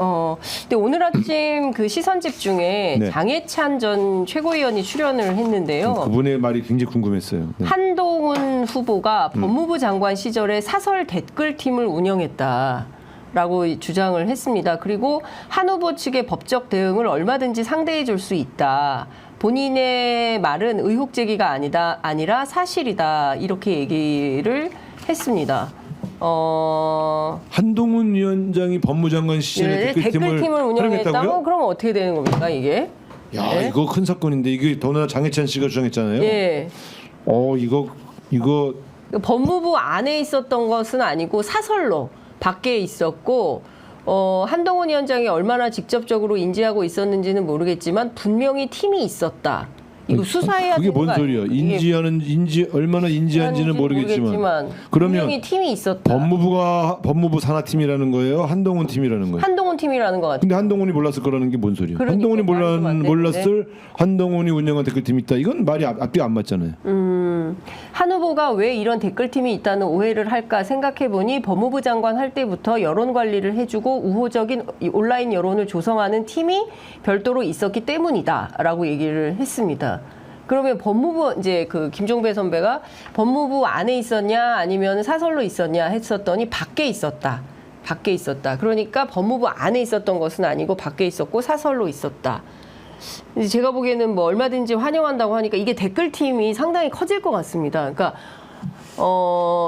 근데 오늘 아침 그 시선 집중에 네. 장해찬 전 최고위원이 출연을 했는데요. 그분의 말이 굉장히 궁금했어요. 네. 한동훈 후보가 법무부 장관 시절에 사설 댓글팀을 운영했다라고 주장을 했습니다. 그리고 한 후보 측의 법적 대응을 얼마든지 상대해 줄 수 있다. 본인의 말은 의혹 제기가 아니라 사실이다. 이렇게 얘기를 했습니다. 한동훈 위원장이 법무장관 시절에 댓글팀을 운영했다고? 그러면 어떻게 되는 겁니까 이게? 야, 네? 이거 큰 사건인데 이게 더구나 장해찬 씨가 주장했잖아요. 예. 이거 법무부 안에 있었던 것은 아니고 사설로 밖에 있었고 한동훈 위원장이 얼마나 직접적으로 인지하고 있었는지는 모르겠지만 분명히 팀이 있었다. 이거 수사해야 그게 되는 뭔 거 소리야? 얼마나 인지한지는 모르겠지만 분명히 그러면 팀이 있었다. 법무부 산하팀이라는 거예요? 한동훈 팀이라는 거예요? 한동훈 팀이라는 것 같아요. 근데 한동훈이 몰랐을 거라는 게 뭔 소리야? 그러니까 한동훈이 말이 좀안 되는데. 몰랐을 한동훈이 운영한 댓글팀이 있다. 이건 말이 앞뒤가 안 맞잖아요. 한 후보가 왜 이런 댓글팀이 있다는 오해를 할까 생각해보니 법무부 장관 할 때부터 여론 관리를 해주고 우호적인 온라인 여론을 조성하는 팀이 별도로 있었기 때문이다라고 얘기를 했습니다. 그러면 법무부 이제 그 김종배 선배가 법무부 안에 있었냐 아니면 사설로 있었냐 했었더니 밖에 있었다. 밖에 있었다. 그러니까 법무부 안에 있었던 것은 아니고 밖에 있었고 사설로 있었다. 이제 제가 보기에는 뭐 얼마든지 환영한다고 하니까 이게 댓글팀이 상당히 커질 것 같습니다. 그러니까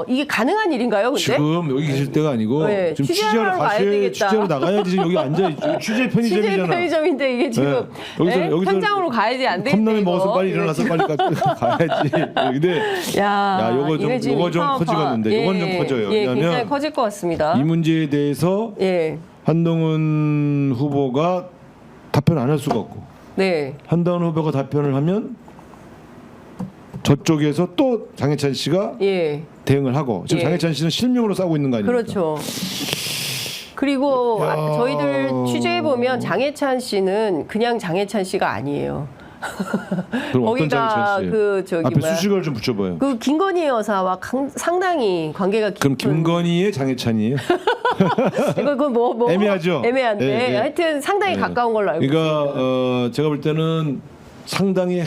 이게 가능한 일인가요, 근데? 지금 여기 계실 때가 아니고 네, 지금 취재하러 가야 되겠다. 취재로 나가야지. 지금 여기 앉아 있죠. 취재 편의점이잖아. 취재 편의점인데 이게 지금 여기서 현장으로 가야지 안 되겠네. 컵라면 이거. 먹어서 빨리 일어나서 빨리 가야지. 근데 요거 좀 커지겠는데 요건 좀 커져요. 예, 굉장히 왜냐하면 커질 것 같습니다. 이 문제에 대해서 예, 한동훈 후보가 답변 안 할 수가 없고 네, 한동훈 후보가 답변을 하면 저쪽에서 또 장해찬 씨가 예, 대응을 하고 지금 예. 장해찬 씨는 실명으로 싸우고 있는 거 아닙니까? 그렇죠. 그리고 저희들 취재해 보면 장해찬 씨는 그냥 장해찬 씨가 아니에요. 그럼 어떤 장해찬 거기가 씨예요? 그 저기 앞에 뭐야? 수식어를 좀 붙여봐요. 그 김건희 여사와 상당히 관계가 깊은. 그럼 김건희의 장해찬이에요? 이거 뭐 애매하죠? 애매한데 예, 예. 하여튼 상당히 예. 가까운 걸로 알고 있습니다. 그러니까 제가 볼 때는 상당히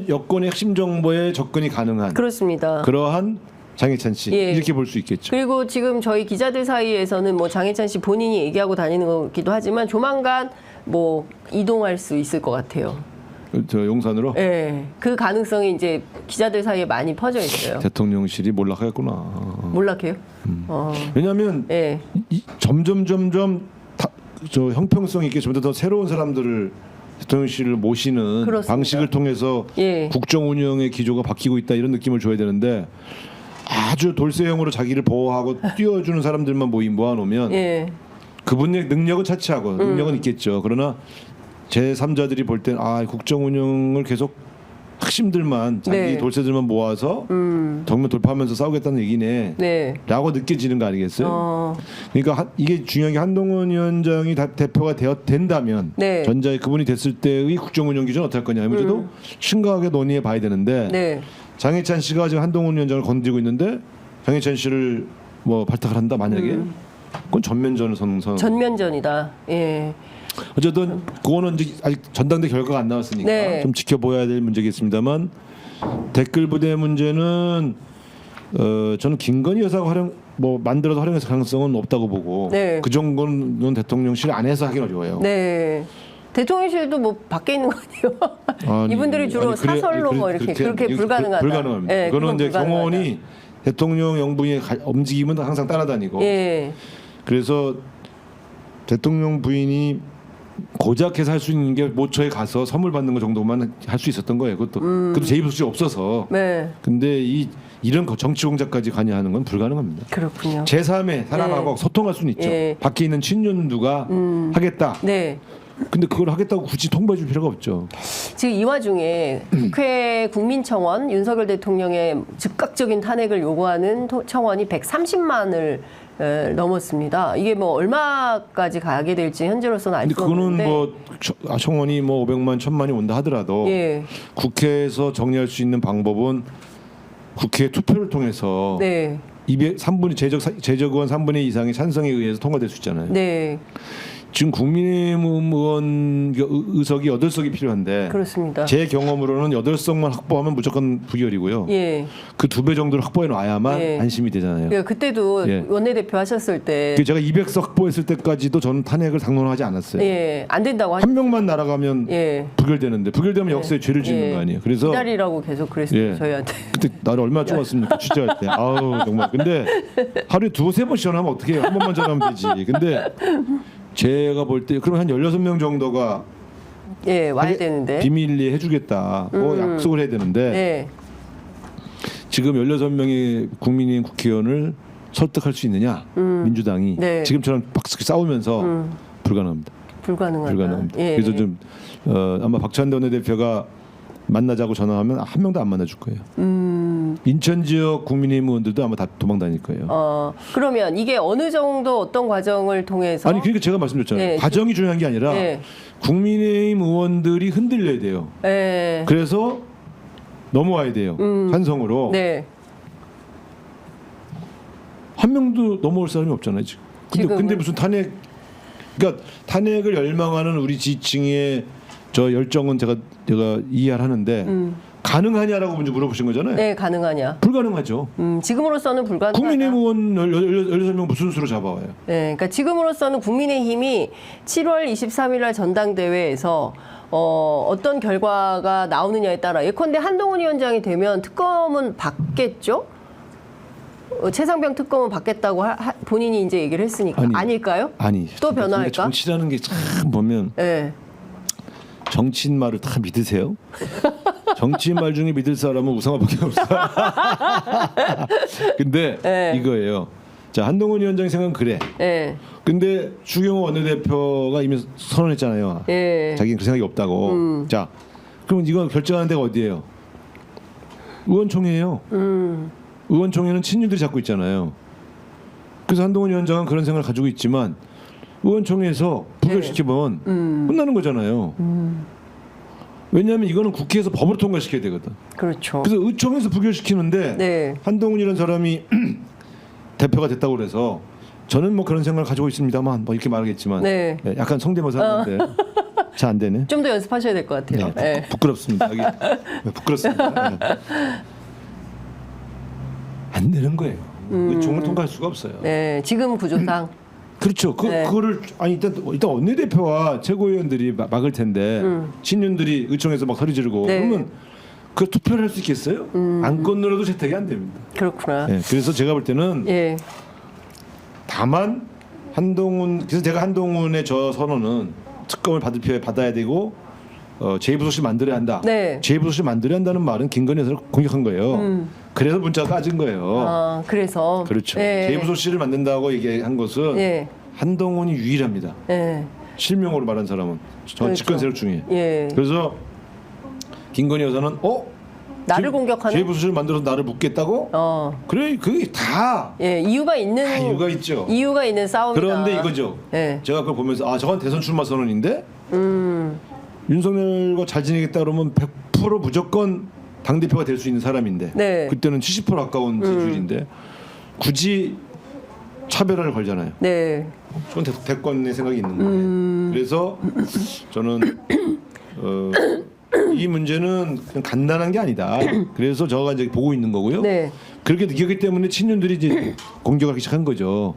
여권의 핵심 정보에 접근이 가능한 그렇습니다. 그러한 장해찬 씨 예. 이렇게 볼 수 있겠죠. 그리고 지금 저희 기자들 사이에서는 뭐 장해찬 씨 본인이 얘기하고 다니는 거기도 하지만 조만간 뭐 이동할 수 있을 것 같아요. 저 용산으로 예, 그 가능성이 이제 기자들 사이에 많이 퍼져 있어요. 대통령실이 몰락하겠구나. 몰락해요? 왜냐하면 예, 점점 저 형평성 있게 좀 더 새로운 사람들을 대통령실을 모시는 그렇습니다. 방식을 통해서 예. 국정 운영의 기조가 바뀌고 있다 이런 느낌을 줘야 되는데 아주 돌쇠형으로 자기를 보호하고 띄워주는 사람들만 모아놓으면 예, 그분의 능력은 차치하고 능력은 있겠죠. 그러나 제3자들이 볼 땐 국정 운영을 계속 핵심들만 자기 네. 돌쇠들만 모아서 정면 돌파하면서 싸우겠다는 얘기네 네. 라고 느껴지는 거 아니겠어요? 그러니까 이게 중요한 게 한동훈 위원장이 대표가 된다면 네. 전자에 그분이 됐을 때의 국정 운영 기준은 어떨 거냐 이 문제도 심각하게 논의해 봐야 되는데 네. 장해찬 씨가 지금 한동훈 위원장을 건드리고 있는데 장해찬 씨를 뭐 발탁을 한다 만약에 그건 전면전을 전면전이다. 예. 어쨌든 그거는 이제 아직 전당대 결과가 안 나왔으니까 네. 좀 지켜봐야 될 문제겠습니다만 댓글 부대 문제는 저는 김건희 여사가 만들어서 활용할 가능성은 없다고 보고 네. 그 정도는 대통령실 안에서 하긴 어려워요. 네. 대통령실도 뭐 밖에 있는 거 아니에요? 이분들이 주로 사설로 뭐 이렇게 그렇게 불가능하다. 불가능합니다. 네, 그거는 이제 불가능하다. 경호원이 대통령 영부인의 움직임은 항상 따라다니고 예. 그래서 대통령 부인이 고작해서 할 수 있는 게 모처에 가서 선물 받는 거 정도만 할 수 있었던 거예요. 그것도 제입소식 없어서. 네. 근데 이런 정치 공작까지 가냐 하는 건 불가능합니다. 그렇군요. 제3의 사람하고 소통할 수는 있죠. 예. 밖에 있는 친윤두가 하겠다. 네. 근데 그걸 하겠다고 굳이 통보해 줄 필요가 없죠. 지금 이 와중에 국회 국민청원 윤석열 대통령의 즉각적인 탄핵을 요구하는 청원이 130만을 넘었습니다. 이게 뭐 얼마까지 가게 될지 현재로서는 알 근데 수 없는데. 그거는 뭐 청원이 뭐 500만, 1000만이 온다 하더라도 예. 국회에서 정리할 수 있는 방법은 국회 투표를 통해서 네. 3분의 제적 의원 3분의 2 이상의 찬성에 의해서 통과될 수 있잖아요. 네. 지금 국민의힘 의원 의석이 8석이 필요한데 그렇습니다. 제 경험으로는 8석만 확보하면 무조건 부결이고요. 예. 그 2배 정도를 확보해 놔야만 예. 안심이 되잖아요. 예, 그때도 예. 원내대표 하셨을 때 그 제가 200석 확보했을 때까지도 저는 탄핵을 당론하지 않았어요. 예, 안 된다고 한 명만 날아가면 예. 부결되는데 부결되면 역사에 죄를 짓는 예. 거 아니에요. 그래서 기다리라고 계속 그랬어요. 예. 저희한테. 그때 나를 얼마나 좋았습니까? 취재할 때. 아우 정말. 근데 하루에 2-3번 전화하면 어떻게 해요? 한 번만 전화하면 되지. 근데 제가 볼 때 그러면 한 16명 정도가 예, 와야 되는데. 비밀리에 해주겠다. 약속을 해야 되는데 예. 지금 16명의 국민의힘 국회의원을 설득할 수 있느냐? 민주당이 네. 지금처럼 막 싸우면서 불가능합니다. 불가능하다. 불가능합니다. 예. 그래서 좀 아마 박찬대 원내대표가 만나자고 전화하면 한 명도 안 만나줄 거예요. 인천 지역 국민의힘 의원들도 아마 다 도망 다닐 거예요. 그러면 이게 어느 정도 어떤 과정을 통해서 아니 그러니까 제가 말씀드렸잖아요. 예. 과정이 중요한 게 아니라 예. 국민의힘 의원들이 흔들려야 돼요. 예. 그래서 넘어와야 돼요. 한성으로. 네. 한 명도 넘어올 사람이 없잖아요 지금. 근데 무슨 탄핵? 그러니까 탄핵을 열망하는 우리 지지층의 저 열정은 제가 이해를 하는데 가능하냐라고 먼저 물어보신 거잖아요. 네, 가능하냐? 불가능하죠. 지금으로서는 불가능하다. 국민의힘 의원 16명 무슨 수로 잡아와요? 네, 그러니까 지금으로서는 국민의힘이 7월 23일 날 전당대회에서 어떤 결과가 나오느냐에 따라 예컨대 한동훈 위원장이 되면 특검은 받겠죠? 최상병 특검은 받겠다고 본인이 이제 얘기를 했으니까 아닐까요? 아니. 또 변화할까? 정치라는 게 참 보면 네. 정치인 말을 다 믿으세요? 정치인 말 중에 믿을 사람은 우상화밖에 없어요. 근데 네. 이거예요. 자 한동훈 위원장의 생각은 그래. 네. 근데 추경호 원내대표가 이미 선언했잖아요. 네. 자기는 그 생각이 없다고. 자 그럼 이거 결정하는 데가 어디예요? 의원총회예요. 의원총회는 친윤들이 잡고 있잖아요. 그래서 한동훈 위원장은 그런 생각을 가지고 있지만 의원총회에서 부결시키면 끝나는 거잖아요. 왜냐하면 이거는 국회에서 법으로 통과시켜야 되거든. 그렇죠. 그래서 의총에서 부결시키는데 네. 한동훈이라는 사람이 대표가 됐다고 그래서 저는 뭐 그런 생각을 가지고 있습니다만 뭐 이렇게 말하겠지만 네. 약간 성대모사 하는데 잘 안 되네. 좀 더 연습하셔야 될 것 같아요. 네. 부끄럽습니다. 여기 부끄럽습니다. 네. 안 되는 거예요. 의총을 통과할 수가 없어요. 네, 지금 구조상. 그렇죠. 네. 그거를 아니 일단 원내대표와 최고위원들이 막을 텐데 친윤들이 의총에서 막 소리 지르고 네. 그러면 그 투표를 할 수 있겠어요? 안건으로도 채택이 안 됩니다. 그렇구나. 네, 그래서 제가 볼 때는 예. 다만 그래서 제가 한동훈의 저 선언은 특검을 받을 필요에 받아야 되고 제2부속실 만들어야 한다. 네. 제2부속실 만들어야 한다는 말은 김건희 여사를 공격한 거예요. 그래서 문자가 까진 거예요. 그래서. 그렇죠. 예. 제2부속실을 만든다고 얘기한 것은 예. 한동훈이 유일합니다. 예. 실명으로 말한 사람은 저 그렇죠. 집권 세력 중에. 예. 그래서 김건희 여사는 나를 공격하는. 제2부속실을 만들어서 나를 묻겠다고? 그래 그게 다 예, 이유가 있는. 이유가 있죠. 이유가 있는 싸움이다. 그런데 이거죠. 예. 제가 그걸 보면서 저건 대선 출마 선언인데 윤석열과 잘 지내겠다 그러면 100% 무조건 당 대표가 될 수 있는 사람인데 네. 그때는 70% 가까운 지지율인데 굳이 차별화를 걸잖아요. 네. 저건 대권의 생각이 있는 거예요. 그래서 저는 이 문제는 그냥 간단한 게 아니다. 그래서 저가 이제 보고 있는 거고요. 네. 그렇게 느끼기 때문에 친윤들이 이제 공격을 하기 시작한 거죠.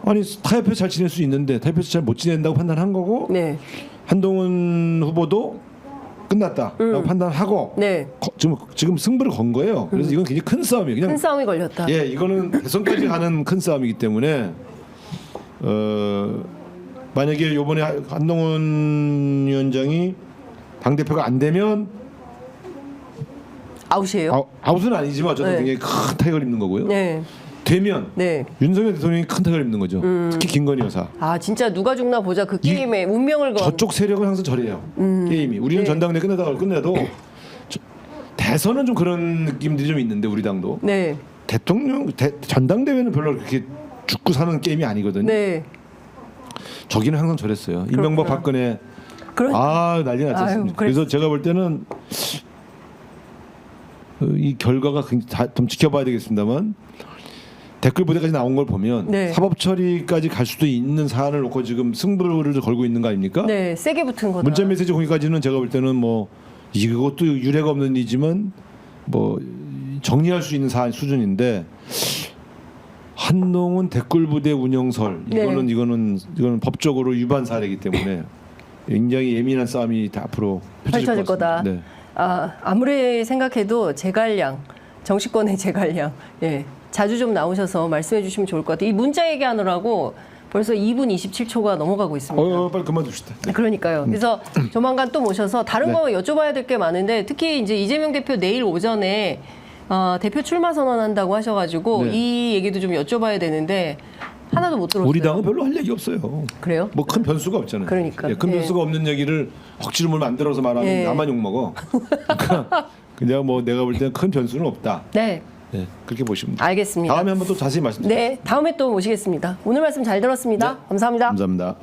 아니 타협해서 잘 지낼 수 있는데 타협해서 잘 못 지낸다고 판단한 거고 네. 한동훈 후보도 끝났다라고 판단하고 네. 지금 승부를 건 거예요. 그래서 이건 굉장히 큰 싸움이에요. 그냥 큰 싸움이 걸렸다. 예, 이거는 대선까지 가는 큰 싸움이기 때문에 만약에 이번에 한동훈 위원장이 당 대표가 안 되면 아웃이에요? 아웃은 아니지만 어쨌든 네. 굉장히 큰 타격을 입는 거고요. 네. 되면 네. 윤석열 대통령이 큰 타격을 입는 거죠. 특히 김건희 여사. 진짜 누가 죽나 보자 그 게임에 운명을 건. 저쪽 세력은 항상 저래요. 게임이. 우리는 네. 전당대 끝내도 대선은 좀 그런 느낌들이 좀 있는데 우리 당도. 네. 전당대회는 별로 그렇게 죽고 사는 게임이 아니거든요. 네. 저기는 항상 저랬어요. 이명박 박근혜 난리 났지 않습니까? 그래서 제가 볼 때는 이 결과가 좀 지켜봐야 되겠습니다만 댓글 부대까지 나온 걸 보면 네. 사법 처리까지 갈 수도 있는 사안을 놓고 지금 승부를 걸고 있는 거 아닙니까? 네, 세게 붙은 거다. 문자 메시지 공개까지는 제가 볼 때는 뭐 이것도 유례가 없는 일이지만 뭐 정리할 수 있는 사안 수준인데 한동훈 댓글 부대 운영설 이거는 네. 이거는 법적으로 위반 사례이기 때문에 굉장히 예민한 싸움이 다 앞으로 펼쳐질 것 같습니다. 거다. 네. 아무리 생각해도 제갈량, 정치권의 제갈량, 예, 자주 좀 나오셔서 말씀해 주시면 좋을 것 같아요. 이 문자 얘기하느라고 벌써 2분 27초가 넘어가고 있습니다. 빨리 그만둡시다. 그러니까요. 그래서 조만간 또 모셔서 다른 네. 거 여쭤봐야 될 게 많은데 특히 이제 이재명 대표 내일 오전에 대표 출마 선언한다고 하셔가지고 네. 이 얘기도 좀 여쭤봐야 되는데 하나도 못 들었어요. 우리 당은 별로 할 얘기 없어요. 그래요? 뭐 큰 변수가 없잖아요. 그러니까. 예, 큰 예. 변수가 없는 얘기를 억지로 뭘 만들어서 말하면 예. 나만 욕 먹어. 그러니까 그냥 뭐 내가 볼 때는 큰 변수는 없다. 네, 예, 그렇게 보시면 돼요. 알겠습니다. 다음에 한번 또 자세히 말씀드릴게요. 네, 다음에 또 모시겠습니다. 오늘 말씀 잘 들었습니다. 네. 감사합니다. 감사합니다.